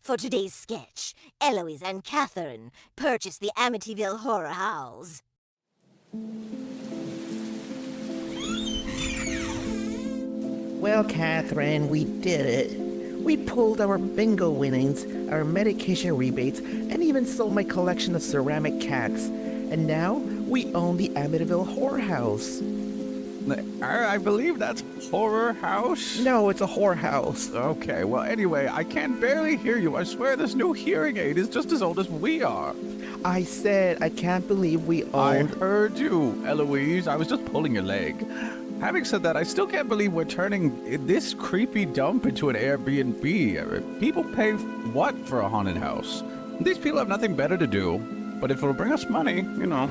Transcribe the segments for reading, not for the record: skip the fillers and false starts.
For today's sketch, Eloise and Catherine purchased the Amityville Horror House. Well, Catherine, we did it. We pulled our bingo winnings, our medication rebates, and even sold my collection of ceramic cats. And now, we own the Amityville Horror House. I believe that's Horror House? No, it's a whorehouse. Okay, well, anyway, I can barely hear you. I swear this new hearing aid is just as old as we are. I said I can't believe we I owned... heard you, Eloise. I was just pulling your leg. Having said that, I still can't believe we're turning this creepy dump into an Airbnb. People pay what for a haunted house? These people have nothing better to do. But if it'll bring us money, you know.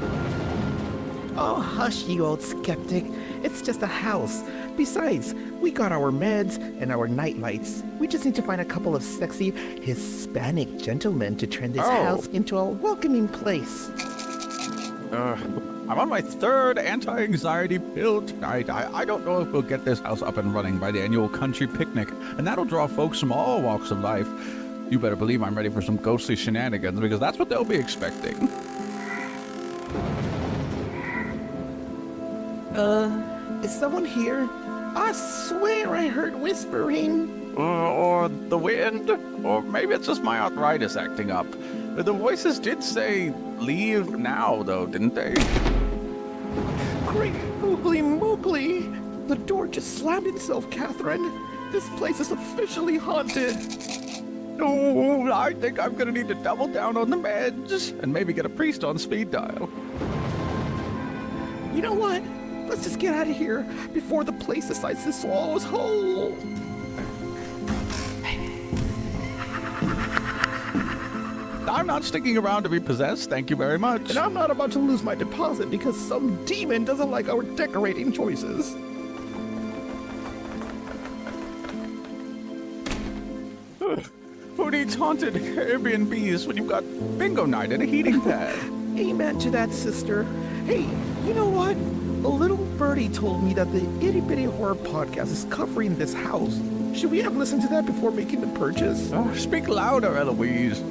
Oh, hush, you old skeptic. It's just a house. Besides, we got our meds and our night lights. We just need to find a couple of sexy Hispanic gentlemen to turn this house into a welcoming place. I'm on my third anti-anxiety pill tonight. I don't know if we'll get this house up and running by the annual country picnic, and that'll draw folks from all walks of life. You better believe I'm ready for some ghostly shenanigans, because that's what they'll be expecting. Is someone here? I swear I heard whispering. Or the wind, or maybe it's just my arthritis acting up. The voices did say, leave now, though, didn't they? Great oogly moogly! The door just slammed itself, Catherine. This place is officially haunted. Oh, I think I'm gonna need to double down on the meds, and maybe get a priest on speed dial. You know what? Let's just get out of here before the place decides to swallow us whole. I'm not sticking around to be possessed, thank you very much. And I'm not about to lose my deposit because some demon doesn't like our decorating choices. Who needs haunted Airbnbs when you've got bingo night and a heating pad? Amen to that, sister. Hey, you know what? A little birdie told me that the Itty Bitty Horror Podcast is covering this house. Should we have listened to that before making the purchase? Speak louder, Eloise.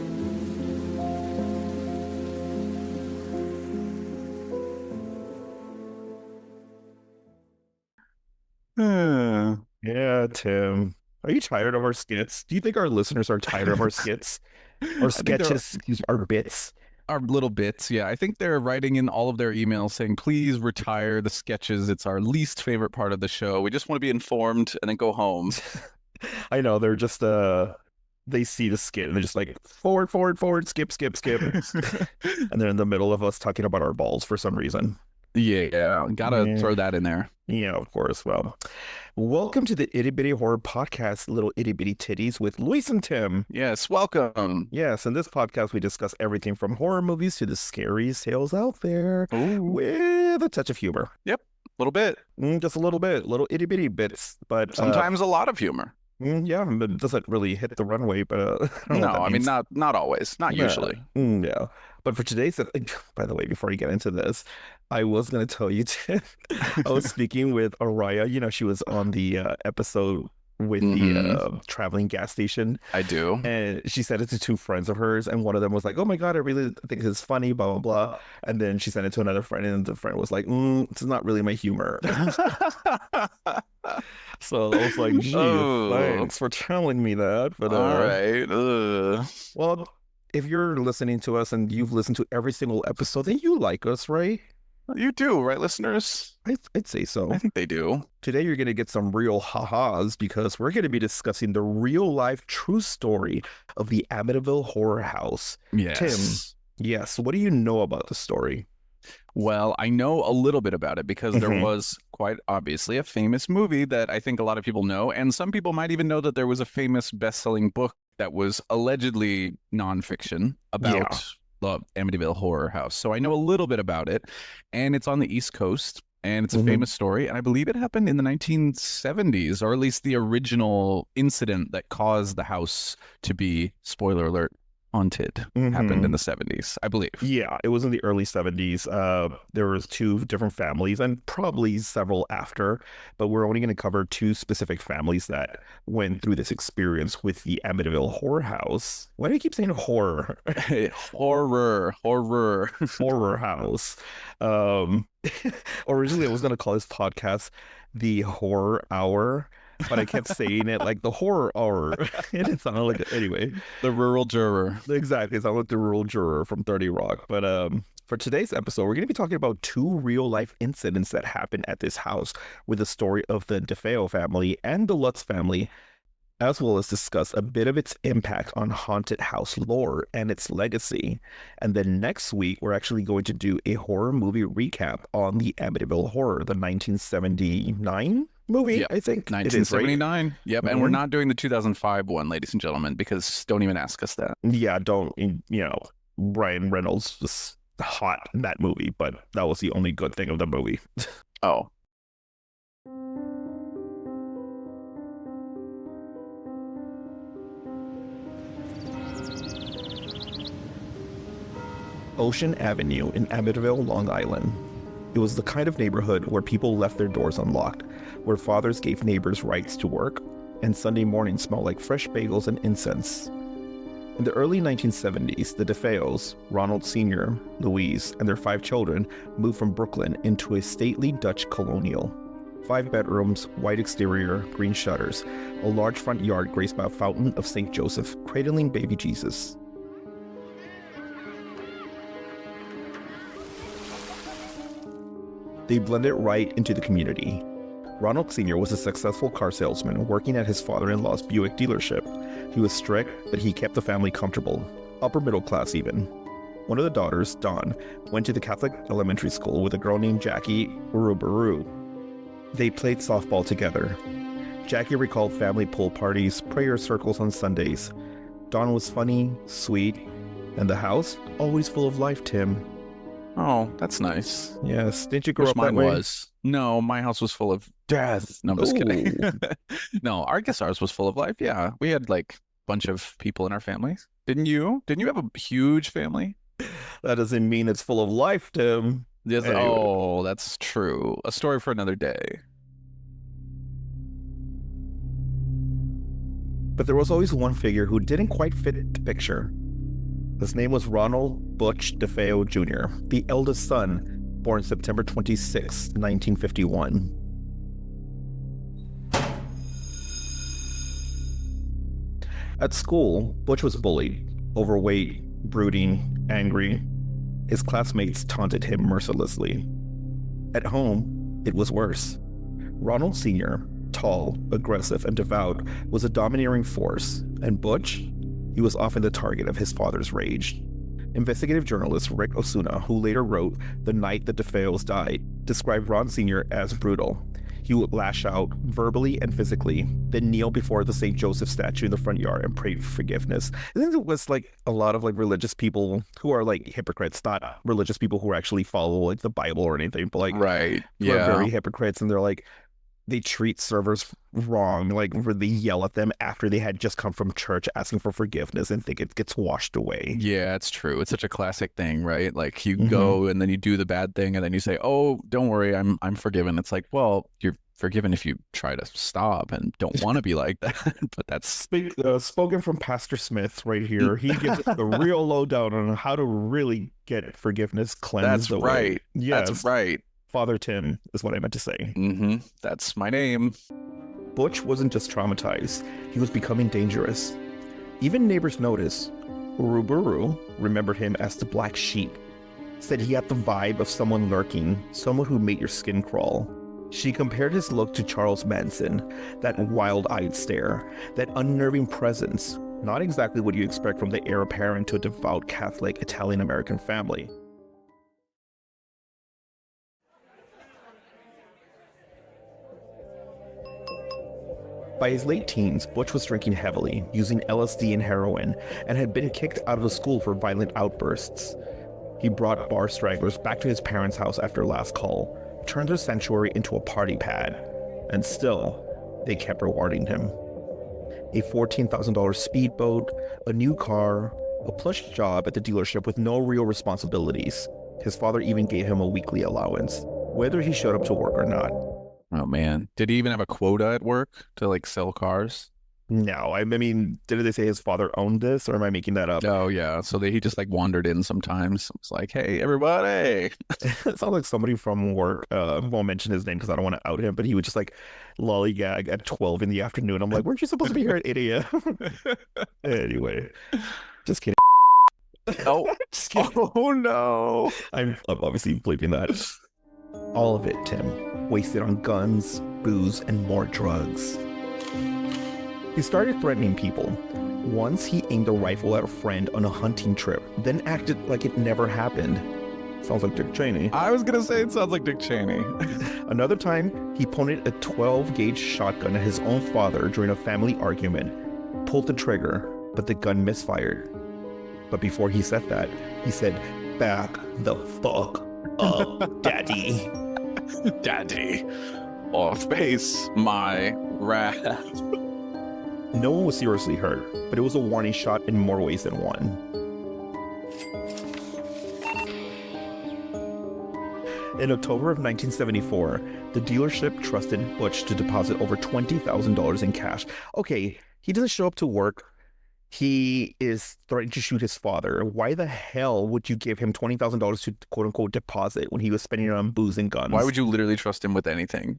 Yeah, Tim. Are you tired of our skits? Do you think our listeners are tired of our skits? Our sketches, our bits? Our little bits, yeah. I think they're writing in all of their emails saying, please retire the sketches. It's our least favorite part of the show. We just want to be informed and then go home. I know, they're just, they see the skit and they're just like, forward, skip. And they're in the middle of us talking about our balls for some reason. Yeah, gotta throw that in there. Yeah, of course. Well, welcome to the Itty Bitty Horror Podcast, Little Itty Bitty Titties with Luis and Tim. Yes, welcome. Yes, in this podcast, we discuss everything from horror movies to the scariest tales out there. Ooh. With a touch of humor. Yep, a little bit. Just a little bit, little itty bitty bits. But sometimes a lot of humor. Yeah, but it doesn't really hit the runway, but I don't know no, I mean, not always, not usually. Yeah. But for today's, by the way, before you get into this, I was going to tell you, I was speaking with Araya. You know, she was on the episode with the traveling gas station. I do. And she said it to two friends of hers, and one of them was like, oh my God, I really think it's funny, blah, blah, blah. And then she sent it to another friend, and the friend was like, it's not really my humor. So I was like, gee, thanks for telling me that. But all right. Well, if you're listening to us and you've listened to every single episode, then you like us, right? You do, right, listeners? I'd say so. I think they do. Today, you're going to get some real ha-has because we're going to be discussing the real-life true story of the Amityville Horror House. Yes. Tim, yes, what do you know about the story? Well, I know a little bit about it because there was quite obviously a famous movie that I think a lot of people know, and some people might even know that there was a famous best-selling book that was allegedly nonfiction about the Amityville Horror House. So I know a little bit about it, and it's on the East Coast, and it's a famous story, and I believe it happened in the 1970s, or at least the original incident that caused the house to be, spoiler alert, haunted happened in the 70s, I believe. Yeah, it was in the early 70s. There was 2 different families and probably several after, but we're only going to cover 2 specific families that went through this experience with the Amityville Horror House. Why do you keep saying horror? Horror. Horror House. Originally, I was going to call this podcast the Horror Hour, but I kept saying it like the Horror Hour. And it sounded like, anyway. The rural juror. Exactly. It sounded like the rural juror from 30 Rock. But for today's episode, we're going to be talking about 2 real life incidents that happened at this house with the story of the DeFeo family and the Lutz family, as well as discuss a bit of its impact on haunted house lore and its legacy. And then next week, we're actually going to do a horror movie recap on the Amityville Horror, the 1979 movie, Yep. I think. 1979. It is, right? Yep. And we're not doing the 2005 one, ladies and gentlemen, because don't even ask us that. Yeah, Ryan Reynolds was hot in that movie, but that was the only good thing of the movie. Oh. Ocean Avenue in Amityville, Long Island. It was the kind of neighborhood where people left their doors unlocked, where fathers gave neighbors rights to work, and Sunday mornings smelled like fresh bagels and incense. In the early 1970s, the DeFeos, Ronald Sr., Louise, and their 5 children moved from Brooklyn into a stately Dutch colonial. 5 bedrooms, white exterior, green shutters, a large front yard graced by a fountain of St. Joseph, cradling baby Jesus. They blended right into the community. Ronald Sr. was a successful car salesman working at his father-in-law's Buick dealership. He was strict, but he kept the family comfortable, upper middle class even. One of the daughters, Dawn, went to the Catholic elementary school with a girl named Jackie Urubaru. They played softball together. Jackie recalled family pool parties, prayer circles on Sundays. Dawn was funny, sweet, and the house, always full of life, Tim. Oh, that's nice. Yes. Didn't you grow Wish up that mine way? was. No, my house was full of death. No, I'm just kidding. No, I guess ours was full of life. Yeah, we had like a bunch of people in our families. Didn't you? Didn't you have a huge family? That doesn't mean it's full of life, Tim. Yes. Anyway. Oh, that's true. A story for another day. But there was always one figure who didn't quite fit the picture. His name was Ronald Butch DeFeo Jr., the eldest son, born September 26, 1951. At school, Butch was bullied, overweight, brooding, angry. His classmates taunted him mercilessly. At home, it was worse. Ronald Sr., tall, aggressive, and devout, was a domineering force, and Butch, he was often the target of his father's rage. Investigative journalist Rick Osuna, who later wrote The Night the DeFeos Died, described Ron Sr. as brutal. He would lash out verbally and physically, then kneel before the St. Joseph statue in the front yard and pray for forgiveness. I think it was like a lot of like religious people who are like hypocrites, not religious people who actually follow like the Bible or anything, but like Right. who are Yeah. very hypocrites, and they're like, they treat servers wrong, like where they yell at them after they had just come from church asking for forgiveness and think it gets washed away. Yeah, it's true. It's such a classic thing, right? Like you go and then you do the bad thing and then you say, "Oh, don't worry, I'm forgiven." It's like, well, you're forgiven if you try to stop and don't want to be like that. But that's Spoken from Pastor Smith right here. He gives us the real lowdown on how to really get forgiveness cleansed away. right. Yes, That's right. Father Tim is what I meant to say. That's my name. Butch wasn't just traumatized, he was becoming dangerous. Even neighbors noticed. Uruburu remembered him as the black sheep, said he had the vibe of someone lurking, someone who made your skin crawl. She compared his look to Charles Manson, that wild-eyed stare, that unnerving presence, not exactly what you expect from the heir apparent to a devout Catholic Italian-American family. By his late teens, Butch was drinking heavily, using LSD and heroin, and had been kicked out of the school for violent outbursts. He brought bar stragglers back to his parents' house after last call, turned their sanctuary into a party pad, and still, they kept rewarding him. A $14,000 speedboat, a new car, a plush job at the dealership with no real responsibilities. His father even gave him a weekly allowance, whether he showed up to work or not. Oh man. Did he even have a quota at work to like sell cars? No, I mean, did they say his father owned this, or am I making that up? Oh yeah. So he just like wandered in sometimes. It's like, hey, everybody. It sounds like somebody from work. Won't mention his name because I don't want to out him, but he would just like lollygag at 12 in the afternoon. I'm like, weren't you supposed to be here at 8 a.m.? Anyway, just kidding. Oh, Just kidding. oh no. I'm obviously bleeping that. All of it, Tim, wasted on guns, booze, and more drugs. He started threatening people. Once he aimed a rifle at a friend on a hunting trip, then acted like it never happened. Sounds like Dick Cheney. I was gonna say it sounds like Dick Cheney. Another time, he pointed a 12-gauge shotgun at his own father during a family argument, pulled the trigger, but the gun misfired. But before he said that, he said, "Back the fuck up, daddy." Daddy. Or face my wrath. No one was seriously hurt, but it was a warning shot in more ways than one. In October of 1974, the dealership trusted Butch to deposit over $20,000 in cash. Okay, he doesn't show up to work. He is threatening to shoot his father. Why the hell would you give him $20,000 to quote-unquote deposit when he was spending it on booze and guns? Why would you literally trust him with anything?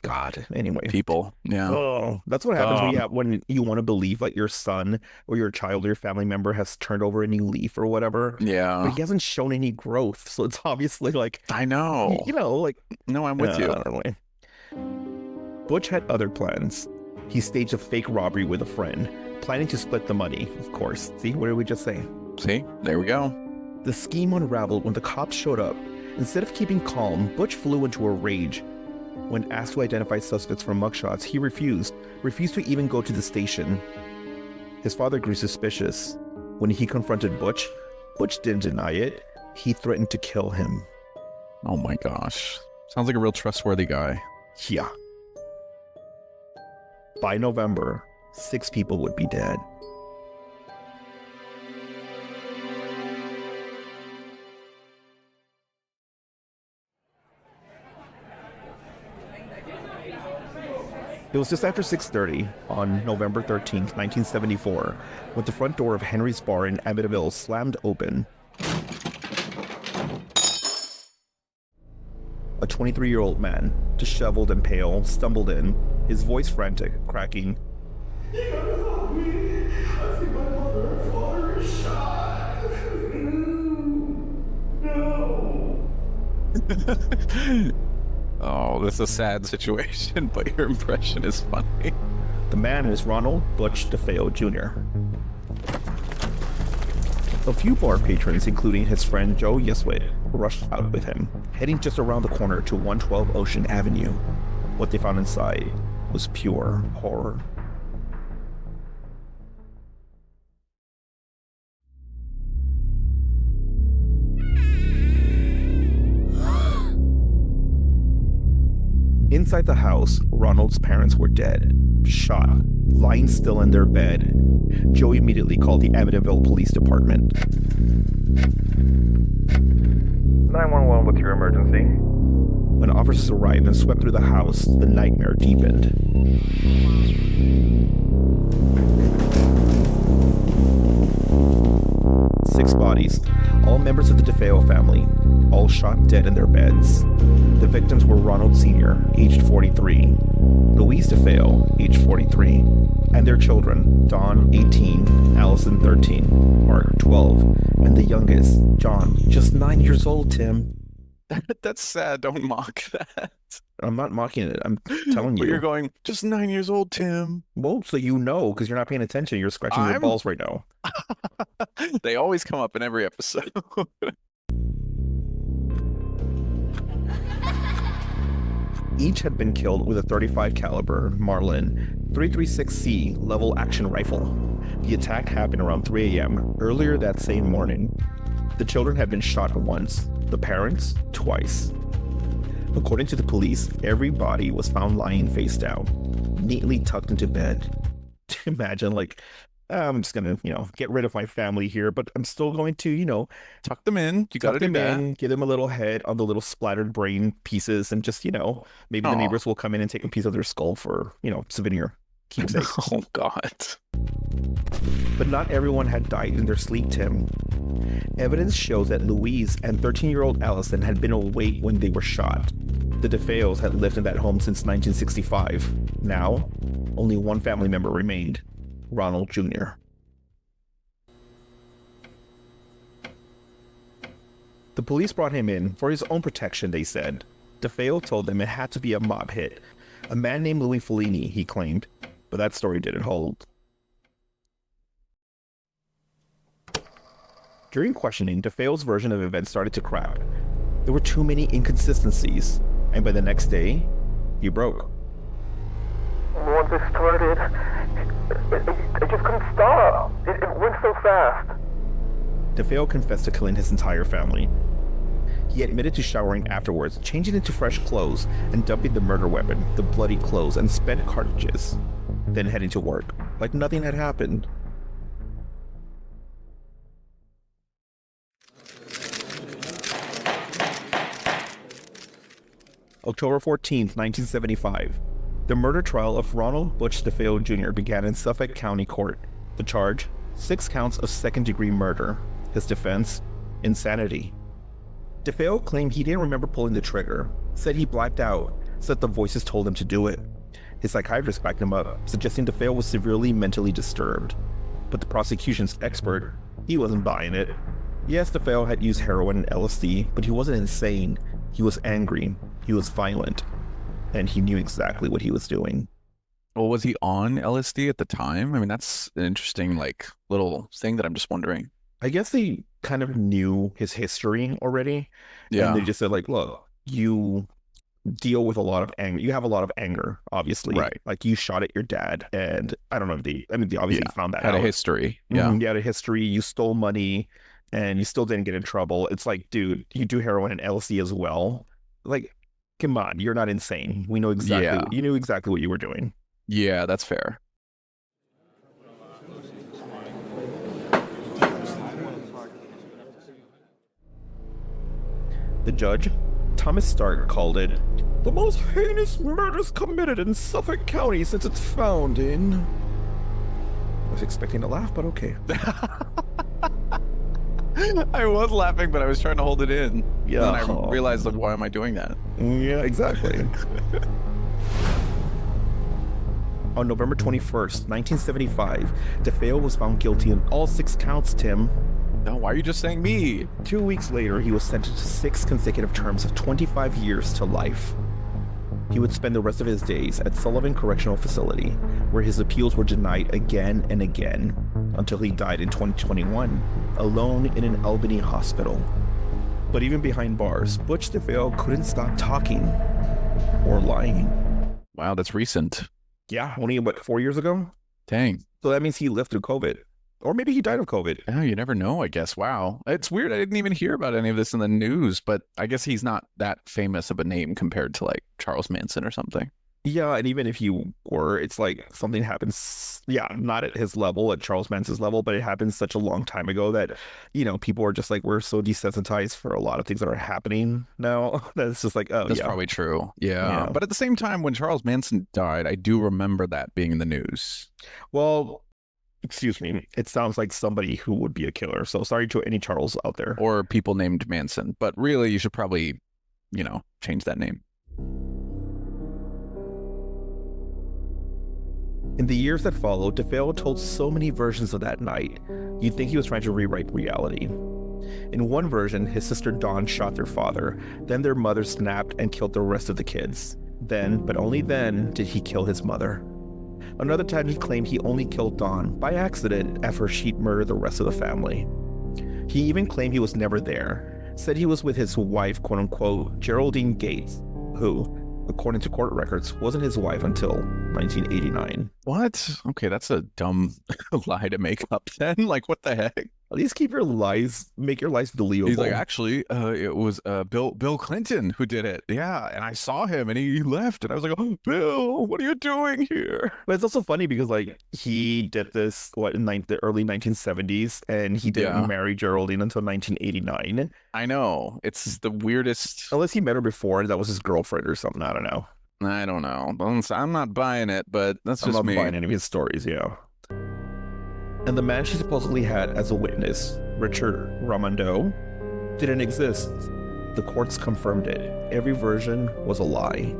God, anyway. People, yeah. Oh, that's what happens when you want to believe like your son or your child or your family member has turned over a new leaf or whatever. Yeah. But he hasn't shown any growth, so it's obviously like... I know. You know, like... No, I'm with you. Anyway. Butch had other plans. He staged a fake robbery with a friend, planning to split the money, of course. See, what did we just say? See, there we go. The scheme unraveled when the cops showed up. Instead of keeping calm, Butch flew into a rage. When asked to identify suspects from mugshots, he refused to even go to the station. His father grew suspicious. When he confronted Butch didn't deny it. He threatened to kill him. Oh my gosh. Sounds like a real trustworthy guy. Yeah. By November, 6 people would be dead. It was just after 6:30 on November 13th, 1974, when the front door of Henry's Bar in Amityville slammed open. A 23-year-old man, disheveled and pale, stumbled in, his voice frantic, cracking, "You gotta help me! I think my mother and father are shot! No!" Oh, this is a sad situation, but your impression is funny. The man was Ronald Butch DeFeo Jr. A few bar patrons, including his friend Joe Yeswit, rushed out with him, heading just around the corner to 112 Ocean Avenue. What they found inside was pure horror. Inside the house, Ronald's parents were dead, shot, lying still in their bed. Joe immediately called the Amityville Police Department. 911, what's your emergency? When officers arrived and swept through the house, the nightmare deepened. Six bodies, all members of the DeFeo family, all shot dead in their beds. The victims were Ronald Sr., aged 43, Louise DeFeo, aged 43, and their children, Dawn, 18, Allison, 13, Mark, 12, and the youngest, John, just 9 years old, Tim. That's sad. Don't mock that. I'm not mocking it. I'm telling you. But you're going, just 9 years old, Tim. Well, so you know, because you're not paying attention. You're scratching your balls right now. They always come up in every episode. Each had been killed with a .35 caliber Marlin 336C level action rifle. The attack happened around 3 a.m. earlier that same morning. The children had been shot once, the parents twice. According to the police, every body was found lying face down, neatly tucked into bed. Imagine, like, I'm just gonna, get rid of my family here, but I'm still going to, Tuck them in. You got to tuck do them that. in, give them a little head on the little splattered brain pieces, and just, maybe the Oh, neighbors will come in and take a piece of their skull for, souvenir keepsake. oh God. But not everyone had died in their sleep, Tim. Evidence shows that Louise and 13-year-old Allison had been awake when they were shot. The DeFeos had lived in that home since 1965. Now, only one family member remained, Ronald Jr. The police brought him in for his own protection, they said. DeFeo told them it had to be a mob hit. A man named Louis Fellini, he claimed. But that story didn't hold. During questioning, DeFeo's version of events started to crack. There were too many inconsistencies, and by the next day, he broke. Once it started, I just couldn't stop. It went so fast. DeFeo confessed to killing his entire family. He admitted to showering afterwards, changing into fresh clothes, and dumping the murder weapon, the bloody clothes, and spent cartridges, then heading to work, like nothing had happened. October 14th, 1975. The murder trial of Ronald Butch DeFeo Jr. began in Suffolk County Court. The charge? 6 counts of second-degree murder. His defense? Insanity. DeFeo claimed he didn't remember pulling the trigger, said he blacked out, said the voices told him to do it. His psychiatrist backed him up, suggesting DeFeo was severely mentally disturbed. But the prosecution's expert, he wasn't buying it. Yes, DeFeo had used heroin and LSD, but he wasn't insane. He was angry. He was violent. And he knew exactly what he was doing. Well, was he on LSD at the time? I mean, that's an interesting, little thing that I'm just wondering. I guess they kind of knew his history already. Yeah. And they just said, look, you deal with a lot of anger. You have a lot of anger, obviously. Right. Like, you shot at your dad, and I don't know if they obviously found that had out. a history. Yeah. You had a history. You stole money, and you still didn't get in trouble. It's like, dude, you do heroin and LSD as well. Like, come on, you're not insane. We know exactly. Yeah. You knew exactly what you were doing. Yeah, that's fair. The judge, Thomas Stark, called it the most heinous murders committed in Suffolk County since its founding. I was expecting to laugh, but okay. I was laughing, but I was trying to hold it in. Yeah. And then I realized, why am I doing that? Yeah, exactly. On November 21st, 1975, DeFeo was found guilty on all 6 counts, Tim. No, why are you just saying me? 2 weeks later, he was sentenced to 6 consecutive terms of 25 years to life. He would spend the rest of his days at Sullivan Correctional Facility, where his appeals were denied again and again, until he died in 2021, alone in an Albany hospital. But even behind bars, Butch DeFeo couldn't stop talking or lying. Wow, that's recent. Yeah, only, 4 years ago? Dang. So that means he lived through COVID. Or maybe he died of COVID. Oh, you never know, I guess. Wow. It's weird. I didn't even hear about any of this in the news, but I guess he's not that famous of a name compared to Charles Manson or something. Yeah, and even if you were, it's like something happens, not at his level, at Charles Manson's level, but it happened such a long time ago that, people are just we're so desensitized for a lot of things that are happening now that it's just That's probably true. Yeah. But at the same time, when Charles Manson died, I do remember that being in the news. Well, excuse me, it sounds like somebody who would be a killer. So sorry to any Charles out there. Or people named Manson. But really, you should probably, change that name. In the years that followed, DeFeo told so many versions of that night, you'd think he was trying to rewrite reality. In one version, his sister Dawn shot their father, then their mother snapped and killed the rest of the kids. Then, but only then, did he kill his mother. Another time he claimed he only killed Dawn by accident after she'd murdered the rest of the family. He even claimed he was never there, said he was with his wife, quote-unquote, Geraldine Gates, who, according to court records, wasn't his wife until 1989. What? Okay, that's a dumb lie to make up then. What the heck? At least keep your lies, make your lies He's like, believable. actually, it was Bill Clinton who did it. Yeah, and I saw him, and he left, and I was like, oh, Bill, what are you doing here? But it's also funny because like he did this in the early 1970s, and he didn't Yeah, marry Geraldine until 1989. I know. It's the weirdest. Unless he met her before and that was his girlfriend or something. I don't know. I don't know. I'm not buying it, but that's I'm just not me. buying any of his stories, yeah. And the man she supposedly had as a witness, Richard Ramondo, didn't exist. The courts confirmed it. Every version was a lie.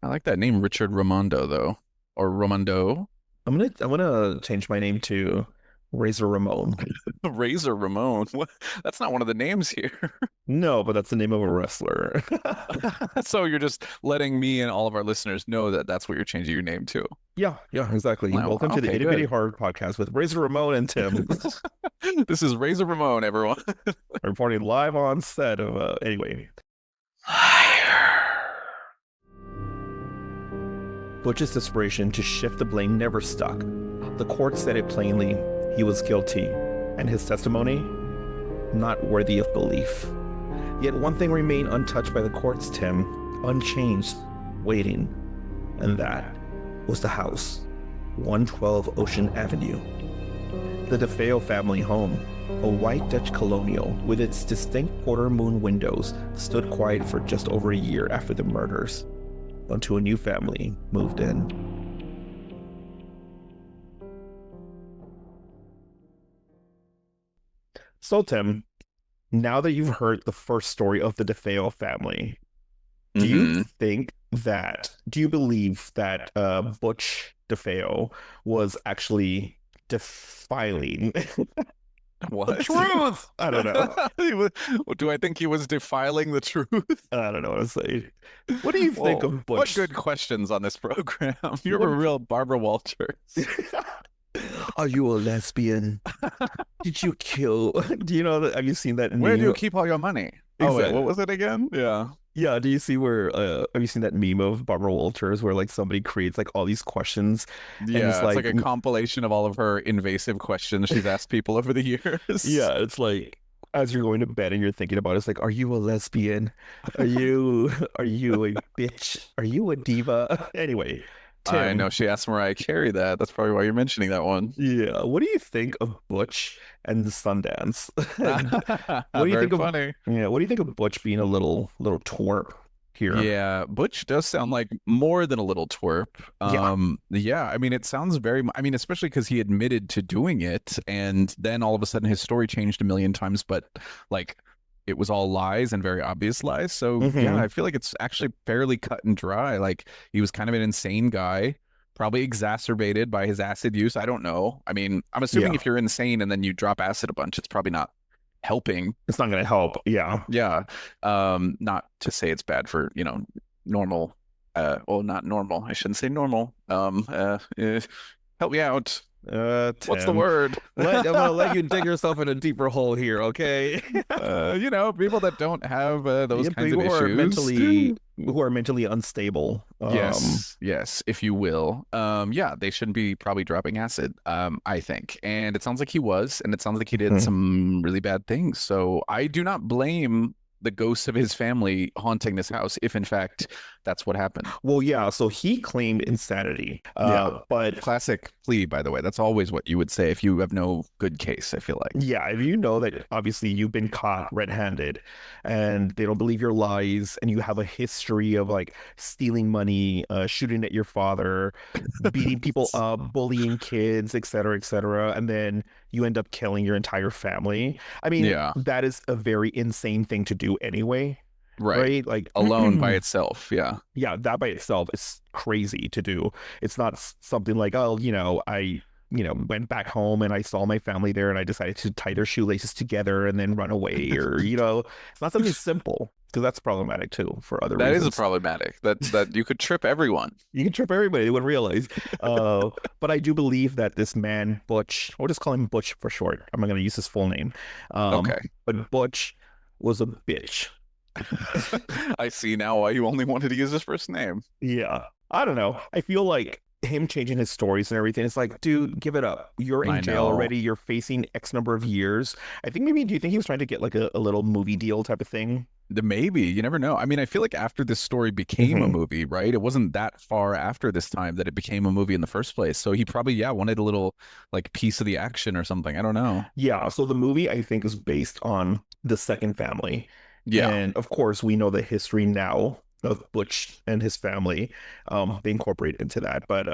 I like that name, Richard Ramondo, though, or Ramondo. I'm gonna change my name to Razor Ramon. Razor Ramon. What? That's not one of the names here. No, but that's the name of a wrestler. So you're just letting me and all of our listeners know that that's what you're changing your name to. Yeah, exactly. Wow, Welcome to the okay, Itty Bitty good. Horror Podcast with Razor Ramon and Tim, This is Razor Ramon, everyone. reporting live on set of anyway. Butch's desperation to shift the blame never stuck. The court said it plainly: he was guilty, and his testimony not worthy of belief. Yet one thing remained untouched by the courts, Tim, unchanged, waiting, and that was the house, 112 Ocean Avenue. The DeFeo family home, a white Dutch colonial with its distinct quarter moon windows, stood quiet for just over a year after the murders, until a new family moved in. So, Tim, now that you've heard the first story of the DeFeo family, do you believe that Butch DeFeo was actually defiling the What? truth? I don't know. Do I think he was defiling the truth? I don't know what to say. What do you think Whoa, of what Butch? good questions on this program. You're a What- real Barbara Walters. Are you a lesbian? Did you kill? Do you know that? Have you seen that? Where do meme? you keep all your money? Oh, wait, Exactly. what was it again? Yeah. Yeah, do you see where have you seen that meme of Barbara Walters where like somebody creates like all these questions Yeah, it's it's like a compilation of all of her invasive questions she's asked people over the years. yeah, it's like as you're going to bed and you're thinking about it, it's like, are you a lesbian? Are you a bitch? Are you a diva? Anyway, I Tim, know she asked Mariah Carey that. That's probably why you're mentioning that one. yeah, what do you think of Butch and the Sundance? What do you Very think of funny. what do you think of Butch being a little twerp here? Yeah, Butch does sound like more than a little twerp. Yeah. Yeah, I mean, it sounds very, I mean, especially because he admitted to doing it, and then all of a sudden his story changed a million times, but like it was all lies and very obvious lies. So yeah, Mhm. I feel like it's actually fairly cut and dry. Like he was kind of an insane guy, probably exacerbated by his acid use. I don't know. I mean, I'm assuming Yeah. if you're insane and then you drop acid a bunch, it's probably not helping. It's not gonna help. Yeah. Yeah. Not to say it's bad for, normal, well, not normal. I shouldn't say normal. Help me out. What's the Tim. word? I'm gonna let you dig yourself in a deeper hole here, okay? People that don't have those Yeah, kinds of people issues. who are mentally unstable. Yes, if you will. Yeah, they shouldn't be probably dropping acid, I think. And it sounds like he was, and it sounds like he did Mhm. some really bad things. So I do not blame the ghosts of his family haunting this house, if in fact that's what happened. Well, yeah, so he claimed insanity. Yeah. But Classic plea, by the way. That's always what you would say if you have no good case, I feel like. yeah, if you know that obviously you've been caught red-handed and they don't believe your lies and you have a history of like stealing money, shooting at your father, beating people up, bullying kids, etc., and then you end up killing your entire family. I mean, Yeah. that is a very insane thing to do anyway, Right. right? Like Alone by itself. Yeah. yeah, that by itself is crazy to do. It's not something like, oh, I went back home and I saw my family there and I decided to tie their shoelaces together and then run away, or it's not something simple, because that's problematic too for other That is reasons. problematic. That you could trip everyone. You can trip everybody, they wouldn't realize. But I do believe that this man, Butch, we'll just call him Butch for short. I'm not going to use his full name. Okay. But Butch was a bitch. I see now why you only wanted to use his first name. Yeah. I don't know. I feel like him changing his stories and everything. It's like, dude, give it up. You're in I jail know. already. You're facing X number of years. I think maybe, do you think he was trying to get like a little movie deal type of thing? Maybe, you never know. I mean, I feel like after this story became a Mhm. movie, right? It wasn't that far after this time that it became a movie in the first place. So he probably, yeah, wanted a little like piece of the action or something. I don't know. Yeah, so the movie I think is based on the second family. Yeah. And of course, we know the history now of Butch and his family. They incorporate into that. But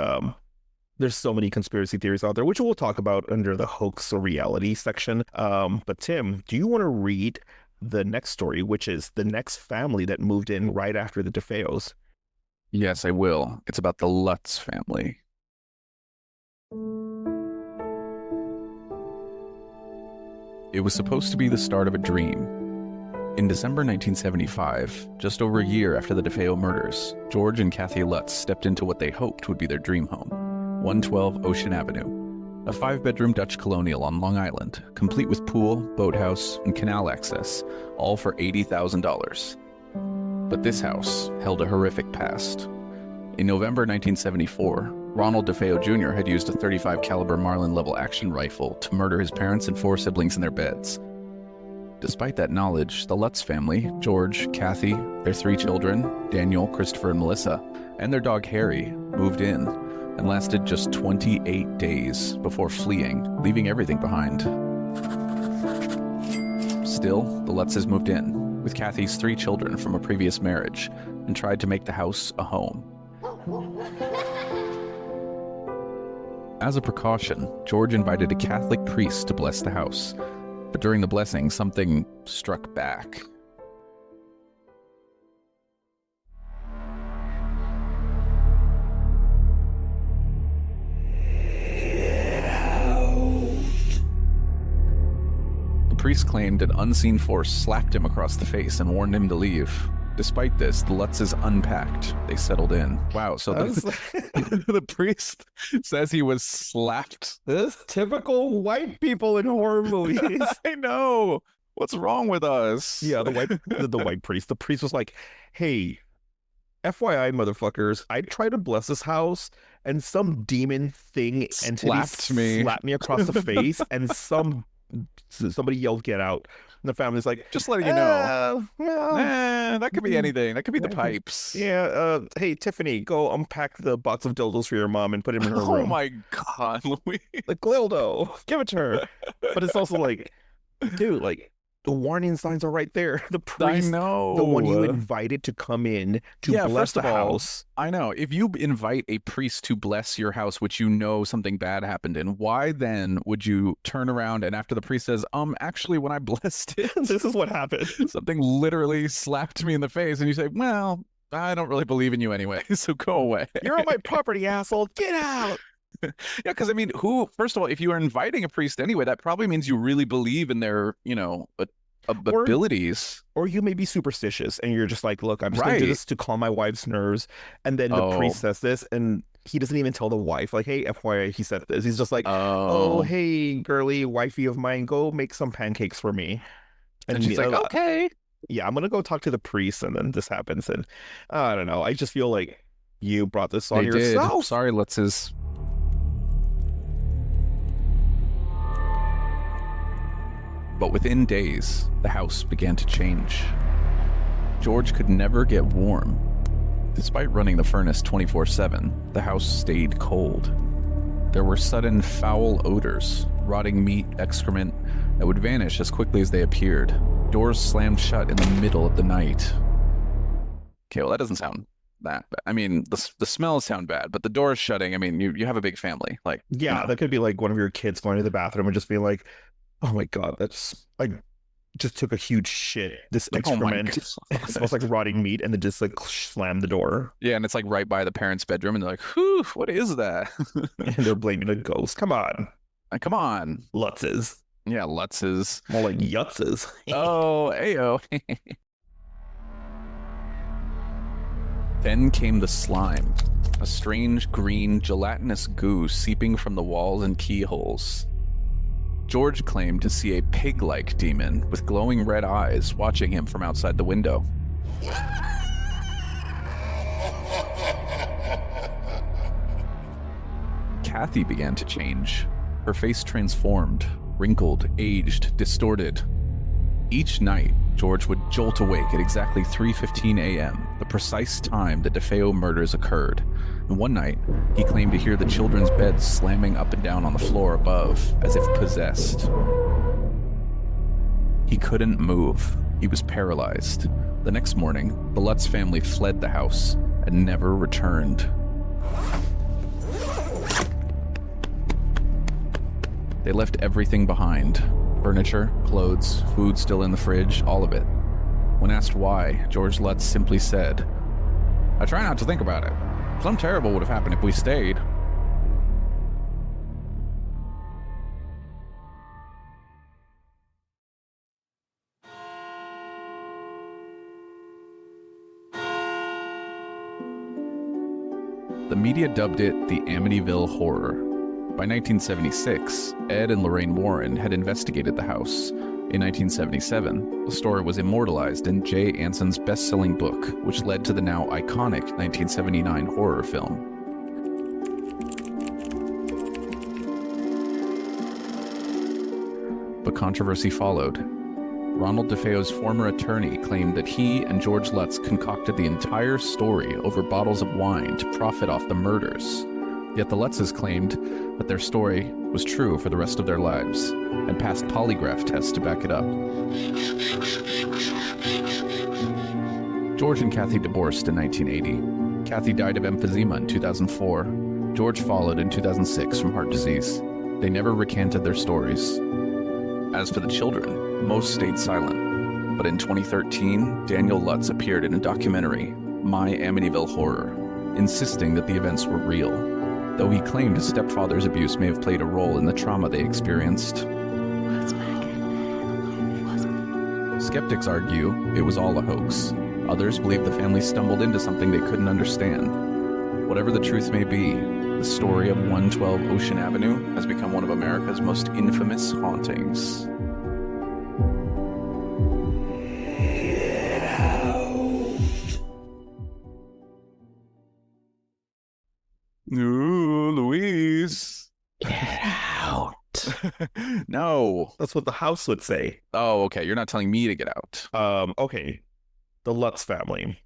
there's so many conspiracy theories out there, which we'll talk about under the hoax or reality section. But Tim, do you want to read the next story, which is the next family that moved in right after the DeFeos? Yes, I will. It's about the Lutz family. It was supposed to be the start of a dream. In December 1975, just over a year after the DeFeo murders, George and Kathy Lutz stepped into what they hoped would be their dream home, 112 Ocean Avenue, a 5-bedroom Dutch colonial on Long Island, complete with pool, boathouse, and canal access, all for $80,000. But this house held a horrific past. In November 1974, Ronald DeFeo Jr. had used a .35 caliber Marlin level action rifle to murder his parents and 4 siblings in their beds. Despite that knowledge, the Lutz family, George, Kathy, their 3 children, Daniel, Christopher, and Melissa, and their dog Harry, moved in and lasted just 28 days before fleeing, leaving everything behind. Still, the Lutzes moved in, with Kathy's 3 children from a previous marriage, and tried to make the house a home. As a precaution, George invited a Catholic priest to bless the house. But during the blessing, something struck back. The priest claimed an unseen force slapped him across the face and warned him to leave. Despite this, the Lutzes unpacked. They settled in. Wow, so the priest says he was slapped. This typical white people in horror movies. I know. What's wrong with us? Yeah, the white priest. The priest was like, "Hey, FYI, motherfuckers, I tried to bless this house, and some demon thing entity slapped me across the face, and somebody yelled, 'Get out!' And the family's like, Just letting you know. Well, That could be anything. That could be the pipes. yeah. Hey, Tiffany, go unpack the box of dildos for your mom and put him in her Oh room. my God, Louis. Like dildo, give it to her." But it's also like, dude, like the warning signs are right there. The priest, know. the one you invited to come in to Yeah, bless first the of all, house. I know. If you invite a priest to bless your house, which you know something bad happened in, why then would you turn around and after the priest says, actually, when I blessed it, This is what happened. something literally slapped me in the face, and you say, well, I don't really believe in you anyway, so go away. You're on my property, asshole. Get out. Yeah, because I mean, first of all, if you are inviting a priest anyway, that probably means you really believe in their, abilities. Or you may be superstitious and you're just like, look, I'm just going to do Right. this to calm my wife's nerves. And then the priest says this and he doesn't even tell the wife, like, hey, FYI, he said this. He's just like, oh, hey, girly wifey of mine, go make some pancakes for me. And she's like, okay. Yeah, I'm going to go talk to the priest. And then this happens. And I don't know. I just feel like you brought this on They did. yourself. Sorry, Lutzes. But within days, the house began to change. George could never get warm. Despite running the furnace 24/7, the house stayed cold. There were sudden foul odors, rotting meat, excrement that would vanish as quickly as they appeared. Doors slammed shut in the middle of the night. Okay, well, that doesn't sound that bad. I mean, the smells sound bad, but the doors shutting, I mean, you have a big family. Like, Yeah, that could be like one of your kids going to the bathroom and just being like, oh my God, that's like just took a huge shit. This excrement it smells like rotting meat, and then just like slam the door. Yeah, and it's like right by the parents' bedroom, and they're like, whew, what is that? And they're blaming a ghost. Come on. Like, come on. Lutzes. Yeah, Lutzes. More like yutzes. Oh, ayo. Then came the slime, a strange green gelatinous goo seeping from the walls and keyholes. George claimed to see a pig-like demon with glowing red eyes watching him from outside the window. Kathy began to change. Her face transformed, wrinkled, aged, distorted. Each night, George would jolt awake at exactly 3:15 a.m., the precise time the DeFeo murders occurred. And one night, he claimed to hear the children's beds slamming up and down on the floor above, as if possessed. He couldn't move. He was paralyzed. The next morning, the Lutz family fled the house and never returned. They left everything behind. Furniture, clothes, food still in the fridge, all of it. When asked why, George Lutz simply said, "I try not to think about it. Something terrible would have happened if we stayed." The media dubbed it the Amityville Horror. By 1976, Ed and Lorraine Warren had investigated the house. In 1977, the story was immortalized in Jay Anson's best-selling book, which led to the now iconic 1979 horror film. But controversy followed. Ronald DeFeo's former attorney claimed that he and George Lutz concocted the entire story over bottles of wine to profit off the murders. Yet the Lutzes claimed that their story was true for the rest of their lives and passed polygraph tests to back it up. George and Kathy divorced in 1980. Kathy died of emphysema in 2004. George followed in 2006 from heart disease. They never recanted their stories. As for the children, most stayed silent. But in 2013, Daniel Lutz appeared in a documentary, My Amityville Horror, insisting that the events were real, though he claimed his stepfather's abuse may have played a role in the trauma they experienced. Skeptics argue it was all a hoax. Others believe the family stumbled into something they couldn't understand. Whatever the truth may be, the story of 112 Ocean Avenue has become one of America's most infamous hauntings. Ooh, Louise. Get out. No. That's what the house would say. Oh, okay. You're not telling me to get out. Okay. The Lutz family.